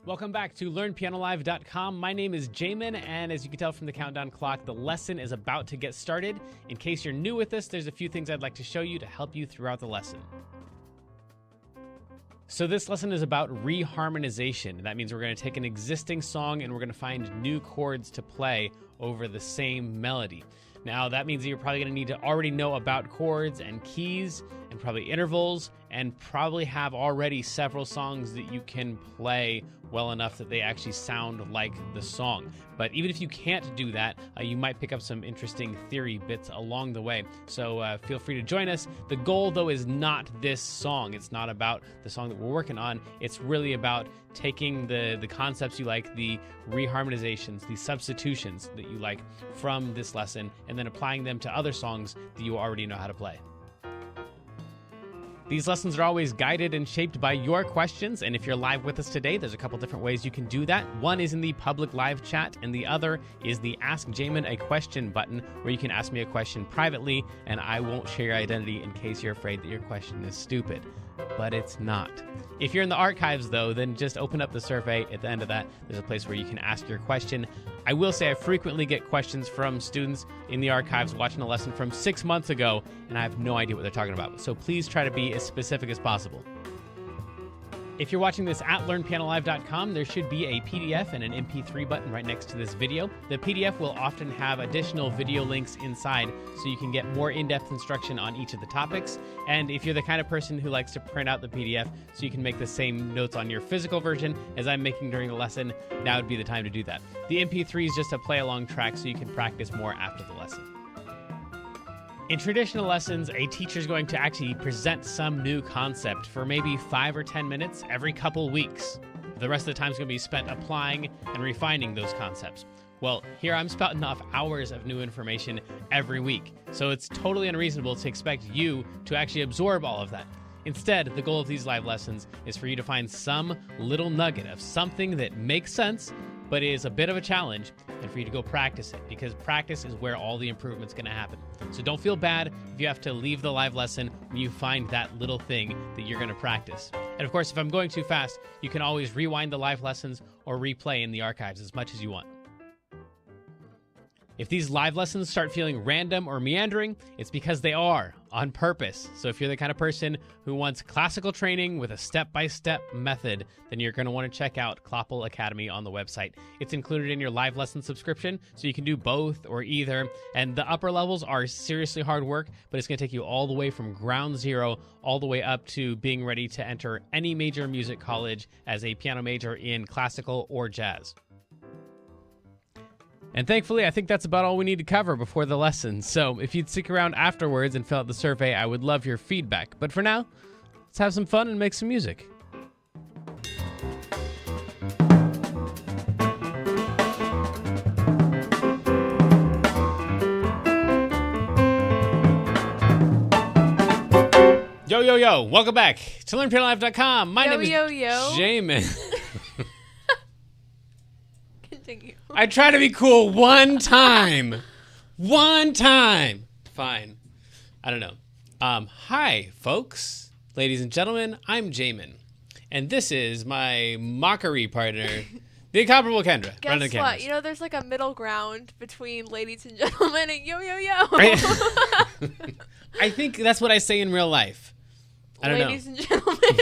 Welcome back to LearnPianoLive.com. My name is Jamin, and as you can tell from the countdown clock, the lesson is about to get started. In case you're new with this, there's a few things I'd like to show you to help you throughout the lesson. So this lesson is about reharmonization. That means we're going to take an existing song and we're going to find new chords to play over the same melody. Now, that means that you're probably going to need to already know about chords and keys and probably intervals, and probably have already several songs that you can play well enough that they actually sound like the song. But even if you can't do that, you might pick up some interesting theory bits along the way. So feel free to join us. The goal, though, is not this song. It's not about the song that we're working on. It's really about taking the concepts you like, the reharmonizations, the substitutions that you like from this lesson, and then applying them to other songs that you already know how to play. These lessons are always guided and shaped by your questions, and if you're live with us today, there's a couple different ways you can do that. One is in the public live chat, and the other is the Ask Jamin a Question button, where you can ask me a question privately, and I won't share your identity in case you're afraid that your question is stupid. But it's not. If you're in the archives, though, then just open up the survey. At the end of that, there's a place where you can ask your question. I will say I frequently get questions from students in the archives watching a lesson from 6 months ago, and I have no idea what they're talking about. So please try to be as specific as possible. If you're watching this at LearnPianoLive.com, there should be a PDF and an MP3 button right next to this video. The PDF will often have additional video links inside, so you can get more in-depth instruction on each of the topics. And if you're the kind of person who likes to print out the PDF so you can make the same notes on your physical version as I'm making during the lesson, now would be the time to do that. The MP3 is just a play-along track so you can practice more after the lesson. In traditional lessons, a teacher is going to actually present some new concept for maybe 5 or 10 minutes every couple weeks. The rest of the time is going to be spent applying and refining those concepts. Well, here I'm spouting off hours of new information every week, so it's totally unreasonable to expect you to actually absorb all of that. Instead, the goal of these live lessons is for you to find some little nugget of something that makes sense, but is a bit of a challenge, and for you to go practice it, because practice is where all the improvement's going to happen. So don't feel bad if you have to leave the live lesson when you find that little thing that you're going to practice. And of course, if I'm going too fast, you can always rewind the live lessons or replay in the archives as much as you want. If these live lessons start feeling random or meandering, it's because they are, on purpose. So if you're the kind of person who wants classical training with a step-by-step method, then you're going to want to check out Kloppel Academy on the website. It's included in your live lesson subscription, so you can do both or either. And the upper levels are seriously hard work, but it's going to take you all the way from ground zero all the way up to being ready to enter any major music college as a piano major in classical or jazz. And thankfully, I think that's about all we need to cover before the lesson. So if you'd stick around afterwards and fill out the survey, I would love your feedback. But for now, let's have some fun and make some music. Yo, yo, yo. Welcome back to LearnPianoLive.com. My name is Jamin. Continue. I try to be cool one time. One time. Fine. I don't know. Hi, folks. Ladies and gentlemen, I'm Jamin. And this is my mockery partner, the incomparable Kendra. Guess what? You know, there's like a middle ground between ladies and gentlemen and yo, yo, yo. Right? I think that's what I say in real life. I don't ladies and gentlemen.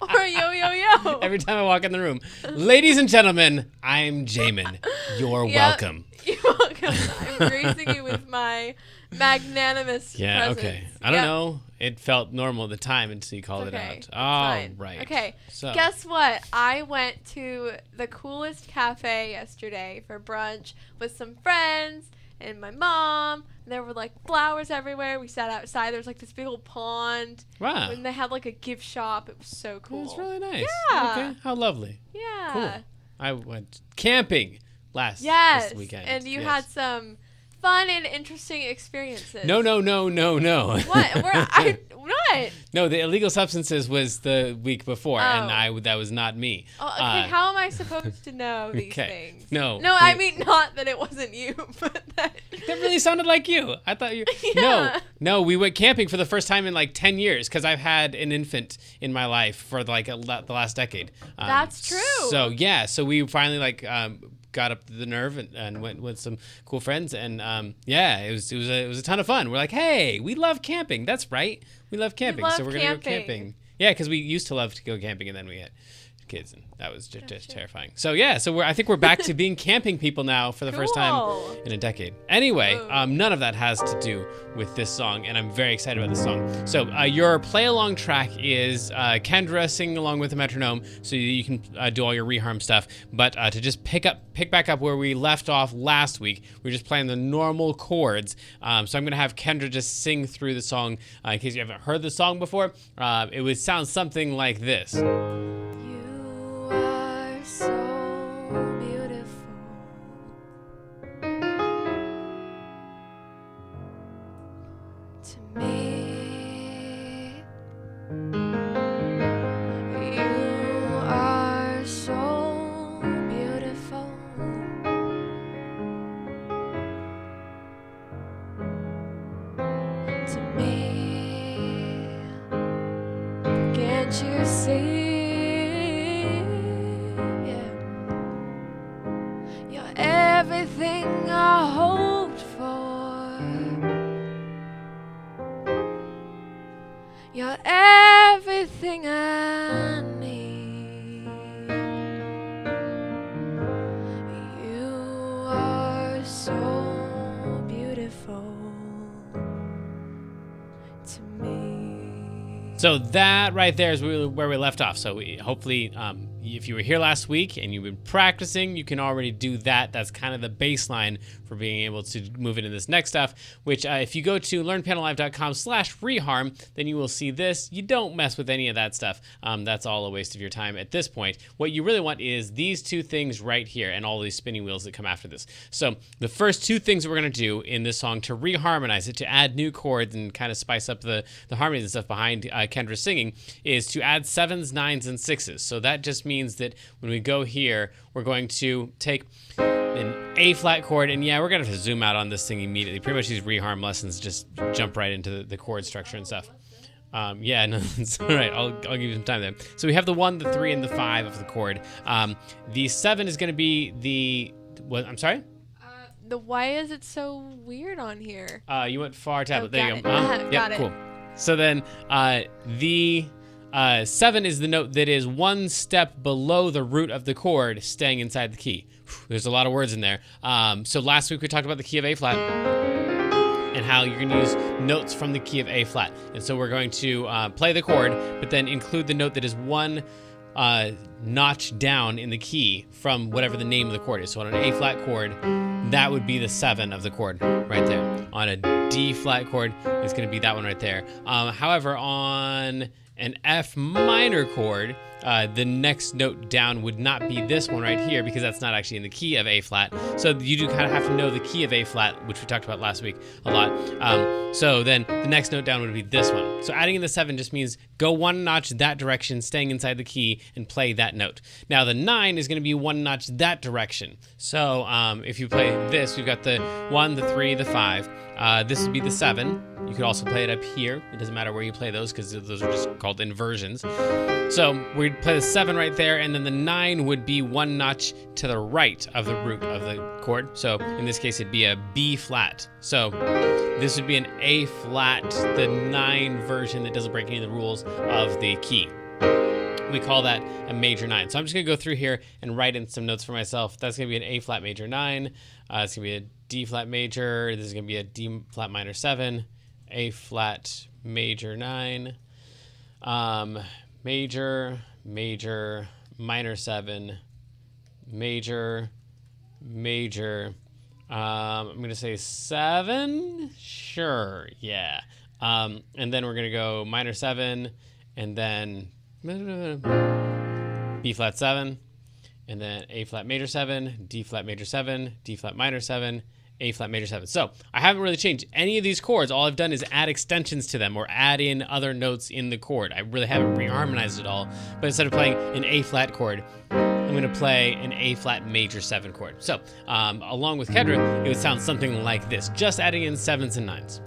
Or yo, yo, yo. Every time I walk in the room. Ladies and gentlemen, I'm Jamin. You're welcome. You're welcome. I'm gracing you with my magnanimous presence. Okay. I don't know. It felt normal at the time until you called it out. Oh, right. Okay. So. Guess what? I went to the coolest cafe yesterday for brunch with some friends and my mom. And there were like flowers everywhere. We sat outside. There was like this big old pond. Wow. And they had like a gift shop. It was so cool. It was really nice. Yeah. Okay. How lovely. Yeah. Cool. I went camping this weekend. And you had some fun and interesting experiences. No. What? What? No, the illegal substances was the week before, and that was not me. Oh, okay, how am I supposed to know these things? No. I mean, not that it wasn't you, but that really sounded like you. I thought you. Yeah. No, we went camping for the first time in like 10 years because I've had an infant in my life for like the last decade. That's true. So we finally got up the nerve and went with some cool friends, and it was a ton of fun. We're like, hey, we love camping. That's right, we love camping, so we're gonna go camping. Yeah, because we used to love to go camping, and then we had kids, and that was just terrifying. So I think we're back to being camping people now for the first time in a decade. Anyway, none of that has to do with this song, and I'm very excited about this song. So your play along track is Kendra singing along with the metronome, so you can do all your reharm stuff. But to just pick back up where we left off last week, we were just playing the normal chords. So I'm gonna have Kendra just sing through the song in case you haven't heard the song before. It would sound something like this. So beautiful to me. You are so beautiful to me. Can't you see? Everything I hoped for, you're everything I need. You are so beautiful to me. So that right there is where we left off. So hopefully, if you were here last week and you've been practicing, you can already do that. That's kind of the baseline for being able to move into this next stuff, which if you go to learnpianolive.com/reharm, then you will see this. You don't mess with any of that stuff. That's all a waste of your time at this point. What you really want is these two things right here and all these spinning wheels that come after this. So the first two things that we're going to do in this song to reharmonize it, to add new chords and kind of spice up the harmonies and stuff behind Kendra's singing, is to add 7s, 9s, and 6s. So that just means that when we go here, we're going to take an A flat chord, and we're gonna have to zoom out on this thing immediately. Pretty much these reharm lessons just jump right into the chord structure and stuff. No, it's all right. I'll give you some time there. So we have the 1, the 3, and the 5 of the chord. The 7 is gonna be the what? I'm sorry. Why is it so weird on here? You went far tablet. Oh, there you go. Got it. Cool. So then the 7 is the note that is one step below the root of the chord, staying inside the key. There's a lot of words in there. So last week we talked about the key of A flat and how you're going to use notes from the key of A flat. And so we're going to play the chord, but then include the note that is one notch down in the key from whatever the name of the chord is. So on an A flat chord, that would be the 7 of the chord right there. On a D flat chord, it's going to be that one right there. However, on an F minor chord, the next note down would not be this one right here because that's not actually in the key of A flat. So you do kind of have to know the key of A flat, which we talked about last week a lot. So then the next note down would be this one. So adding in the 7 just means go one notch that direction, staying inside the key, and play that note. Now the 9 is going to be one notch that direction. So if you play this, we've got the 1, the 3, the 5. This would be the 7. You could also play it up here. It doesn't matter where you play those because those are just called inversions. So we'd play the 7 right there, and then the 9 would be one notch to the right of the root of the chord. So in this case, it'd be a B flat. So this would be an A flat, the 9 version that doesn't break any of the rules of the key. We call that a major 9. So I'm just going to go through here and write in some notes for myself. That's going to be an A flat major 9. It's going to be a D flat major. This is going to be a D flat minor 7. A flat major 9. Major, major, minor 7. Major, major. I'm going to say 7. Sure, yeah. And then we're going to go minor 7, and then B flat 7, and then A flat major 7, D flat major 7, D flat minor 7, A flat major 7. So I haven't really changed any of these chords. All I've done is add extensions to them or add in other notes in the chord. I really haven't reharmonized it all. But instead of playing an A flat chord, I'm going to play an A flat major 7 chord. So along with Kedra, it would sound something like this, just adding in 7s and 9s.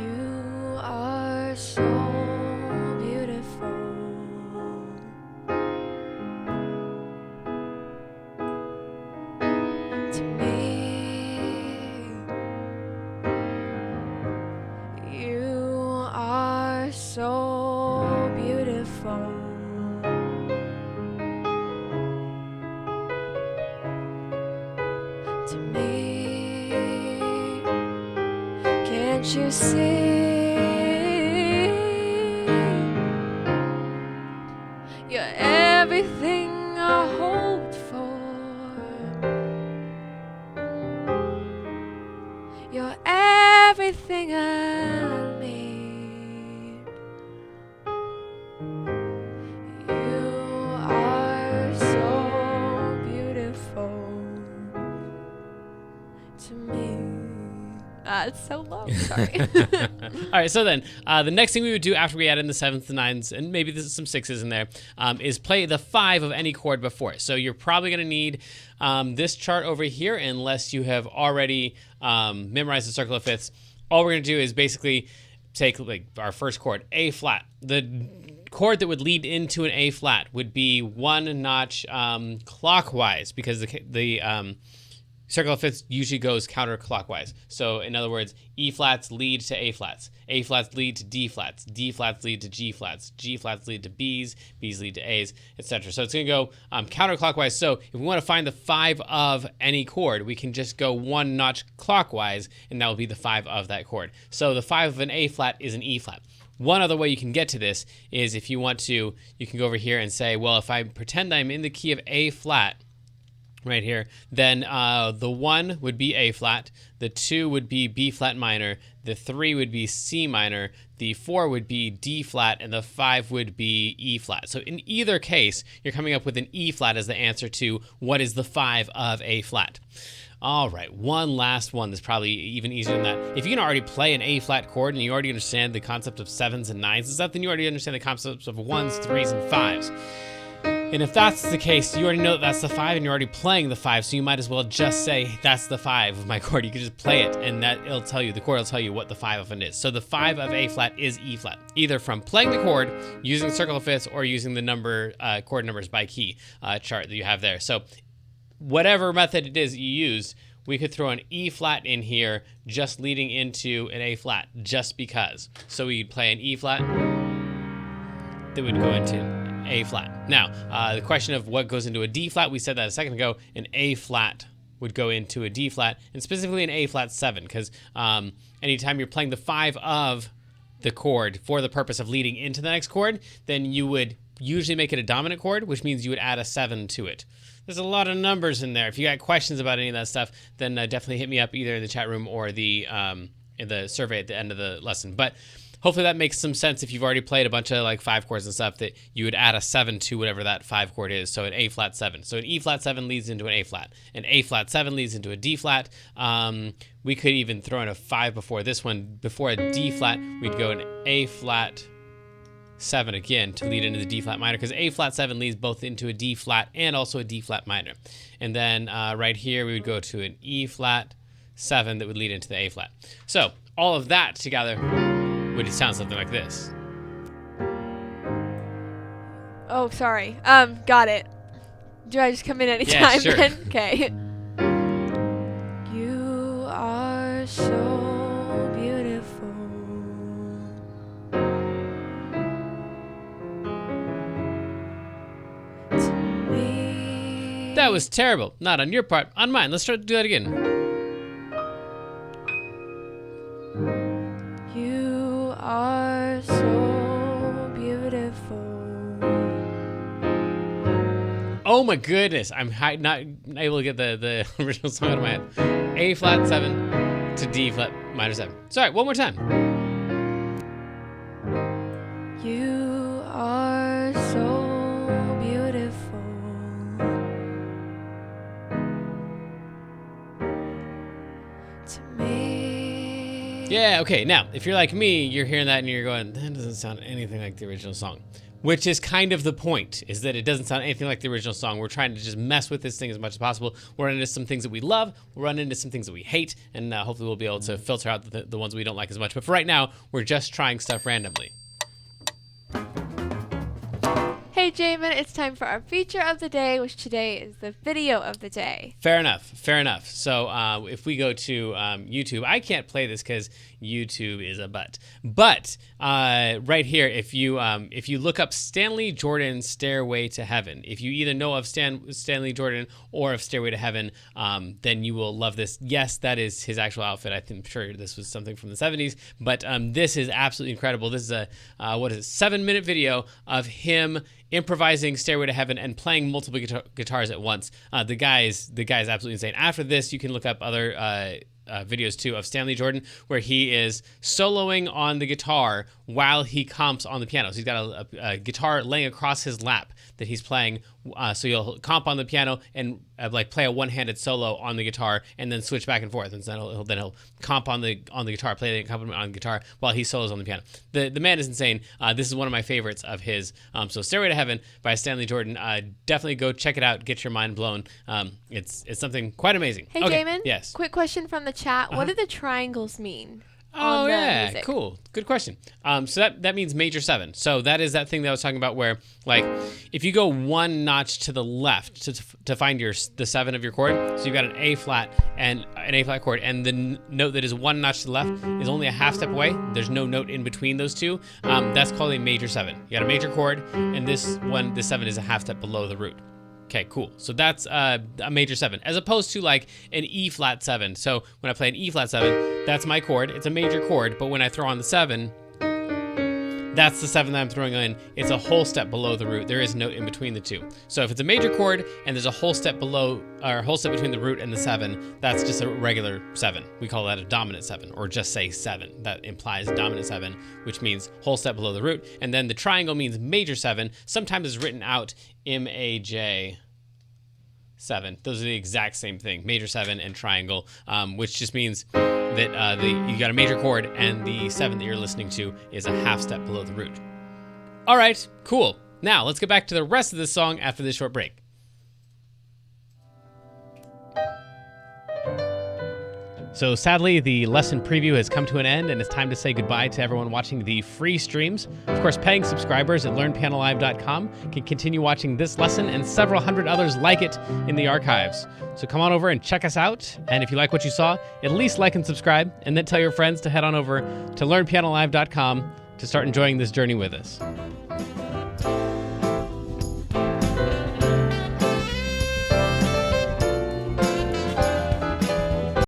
You are so beautiful. To me, you are so beautiful. To me, can't you see? You're everything I hoped for. You're everything I need. You are so beautiful to me. It's so low. Sorry. All right, so then the next thing we would do after we add in the 7s, the 9s, and maybe there's some 6s in there, is play the 5 of any chord before it. So you're probably going to need this chart over here, unless you have already memorized the circle of fifths. All we're going to do is basically take like our first chord, A flat. The chord that would lead into an A flat would be 1 notch clockwise, because the circle of fifths usually goes counterclockwise. So in other words, E flats lead to A flats lead to D flats lead to G flats lead to Bs lead to As, etc. So it's going to go counterclockwise. So if we want to find the 5 of any chord, we can just go 1 notch clockwise, and that will be the 5 of that chord. So the 5 of an A flat is an E flat. One other way you can get to this is if you want to, you can go over here and say, well, if I pretend I'm in the key of A flat, right here, then the 1 would be A flat, the 2 would be B flat minor, the 3 would be C minor, the 4 would be D flat, and the 5 would be E flat. So in either case, you're coming up with an E flat as the answer to what is the 5 of A flat. All right, one last one that's probably even easier than that. If you can already play an A flat chord and you already understand the concept of 7s and 9s and stuff, then you already understand the concepts of 1s, 3s, and 5s. And if that's the case, you already know that that's the 5 and you're already playing the 5, so you might as well just say that's the 5 of my chord. You can just play it and it'll tell you, the chord will tell you what the 5 of it is. So the 5 of A flat is E flat, either from playing the chord, using the circle of fifths, or using the chord numbers by key chart that you have there. So whatever method it is that you use, we could throw an E flat in here just leading into an A flat just because. So we'd play an E flat that would go into A flat. Now, the question of what goes into a D flat, we said that a second ago. An A flat would go into a D flat, and specifically an A flat 7, because anytime you're playing the 5 of the chord for the purpose of leading into the next chord, then you would usually make it a dominant chord, which means you would add a 7 to it. There's a lot of numbers in there. If you got questions about any of that stuff, then definitely hit me up either in the chat room or in the survey at the end of the lesson. But hopefully that makes some sense. If you've already played a bunch of like 5 chords and stuff, that you would add a 7 to whatever that 5 chord is. So an A flat 7. So an E flat 7 leads into an A flat. An A flat 7 leads into a D flat. We could even throw in a 5 before this one. Before a D flat, we'd go an A flat 7 again to lead into the D flat minor, because A flat 7 leads both into a D flat and also a D flat minor. And then right here we would go to an E flat 7 that would lead into the A flat. So all of that together would sound something like this. Oh, sorry. Got it. Do I just come in anytime? Yeah, sure. Then? Okay. You are so beautiful to me. That was terrible. Not on your part, on mine. Let's try to do that again. You are so beautiful. Oh my goodness, I'm not able to get the original song out of my head. A flat 7 to D flat minor 7. Sorry, one more time. You are so beautiful Yeah, okay. Now, if you're like me, you're hearing that and you're going, that doesn't sound anything like the original song. Which is kind of the point, is that it doesn't sound anything like the original song. We're trying to just mess with this thing as much as possible. We'll run into some things that we love, we'll run into some things that we hate, and hopefully we'll be able to filter out the ones we don't like as much. But for right now, we're just trying stuff randomly. Hey Jamin, it's time for our feature of the day, which today is the video of the day. Fair enough, fair enough. So if we go to YouTube, I can't play this because YouTube is a butt. But right here, if you look up Stanley Jordan's Stairway to Heaven, if you either know of Stanley Jordan or of Stairway to Heaven, then you will love this. Yes, that is his actual outfit. I'm sure this was something from the 70s, but this is absolutely incredible. This is a 7-minute video of him improvising Stairway to Heaven and playing multiple guitars at once. The guy is absolutely insane. After this, you can look up other videos too of Stanley Jordan where he is soloing on the guitar while he comps on the piano. So he's got a guitar laying across his lap that he's playing. So you'll comp on the piano and like play a one-handed solo on the guitar and then switch back and forth. And then he'll comp on the guitar, play the accompaniment on the guitar while he solos on the piano. The man is insane. This is one of my favorites of his. So Stairway to Heaven by Stanley Jordan. Definitely go check it out. Get your mind blown. It's something quite amazing. Hey, okay. Jamin. Yes. Quick question from the chat. What do the triangles mean? Oh, yeah. Music? Cool. Good question. So that means major 7. So that is that thing that I was talking about where, like, if you go one notch to the left to find the 7 of your chord, so you've got an A flat and an A flat chord, and the note that is one notch to the left is only a half step away. There's no note in between those two. That's called a major 7. You got a major chord, and this 7 is a half step below the root. Okay, cool. So that's a major 7, as opposed to like an E flat 7. So when I play an E flat 7, that's my chord. It's a major chord, but when I throw on the 7, that's the 7 that I'm throwing in. It's a whole step below the root. There is a note in between the two. So if it's a major chord and there's a whole step below, or a whole step between the root and the 7, that's just a regular 7. We call that a dominant 7, or just say 7. That implies dominant 7, which means whole step below the root. And then the triangle means major 7. Sometimes it's written out MAJ 7. Those are the exact same thing, major 7 and triangle, which just means that you got a major chord and the 7 that you're listening to is a half step below the root. All right, cool. Now let's get back to the rest of this song after this short break. So sadly, the lesson preview has come to an end, and it's time to say goodbye to everyone watching the free streams. Of course, paying subscribers at learnpianolive.com can continue watching this lesson and several hundred others like it in the archives. So come on over and check us out, and if you like what you saw, at least like and subscribe, and then tell your friends to head on over to learnpianolive.com to start enjoying this journey with us.